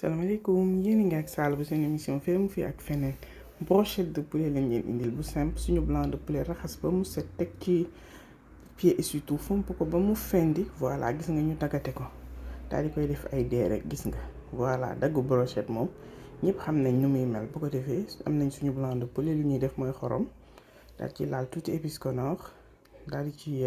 salaamaaleykum yéen a ngi ak Sall bu seen émission Feerum fii ak feneen brochette de poulet lañ leen indil bu simple suñu blanc de poulet raxas ba mu set teg ci pied essuie-tout fomp ko ba mu fendi voilà gis nga ñu daggate ko daal di koy def ay dee rek gis nga voilà daggu brochette moom ñëpp xam nañ nu muy mel bu ko defee am nañ suñu blanc de poulet lu ñuy def mooy xorom daal ci laal tuuti épice Knorr daal di ci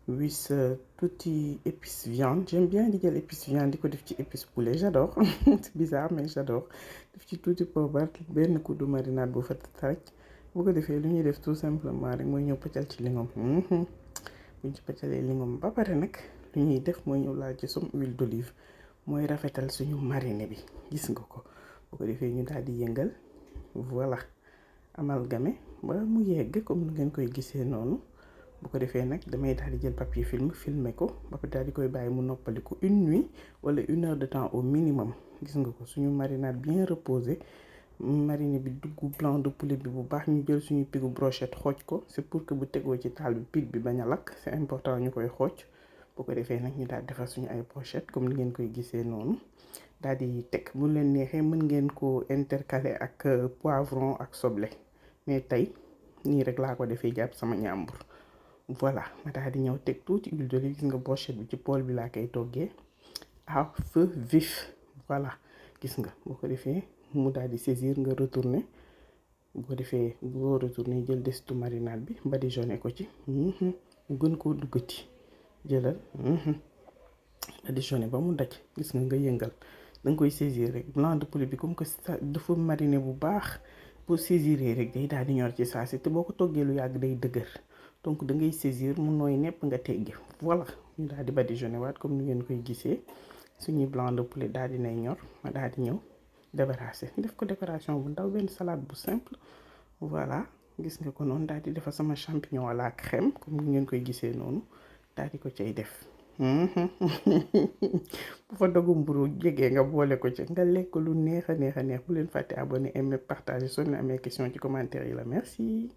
wis tuuti épice viande j'aime bien di jël épice viande di ko def ci épice poulet j'adore c'est bizarre mais j'adore def ci tuuti poobar benn kuddu marinade bu fa rek bu ko defee lu ñuy def tout simplement rek mooy ñëw pëccal ci lingom buñ ci pëccalee lingom ba pare nag lu ñuy def mooy ñëw laal ci some huile d'olive mooy rafetal suñu mariner bi gis nga ko bu ko defee ñu daal di yëngal voilà amalgamé ba mu yegg comme nu ngeen koy gisee noonu bu ko defee nag damay daal di jël papier film filmer ko ba pare daal di koy bàyyi mu noppaliku une nuit wala 1 heure de temps au minimum gis nga ko suñu marinade bien reposé mariner bi dugg blanc de poulet bi bu baax ñu jël suñu pigu brochette xooj ko c'est pour que bu tegoo ci taal bi pig bi bañ a lakk c'est important ñu koy xooj bu ko defee nag ñu daal defar suñu ay brochette comme ni ngeen koy gisee noonu daal di teg bu leen neexee mën ngeen ko intercaler ak poivron ak soble mais tey nii rek laa ko defee jàpp sama ñàmbur voilà ma daal di ñëw teg tuuti huile d'olive gis nga brochette bi ci poêle bi laa koy toggee à feu vif voilà gis nga boo ko defee mu daal di saisir nga retourner bu ko defee boo retourner jël desitu marinade bi badigeonné ko ci gën koo duggati jëlal badigeonné ba mu daj gis nga yëngal da nga koy saisir rek blanc de poulet bi comme que dafa mariner bu baax pour saisir rek day daal di ñor ci saa si te boo ko toggee lu yàgg day dëgër donc da ngay saisir mu nooy nepp nga teggi voilà ñu daal di badigeonné waat comme ni ngeen koy gisee suñuy blanc de poulet daal di nay ñor ma daal di ñëw débarrasser def ko décoration bu ndaw benn salade bu simple voilà gis nga ko noonu daal di defar sama champignon à la crème comme ni ngeen koy gisee noonu daal di ko cay def bu fa dogu mburu jegee nga boole ko ci nga lekk lu neex a neex bu leen fàtte abonné aimer partager soo leen amee question ci commentaire yi la merci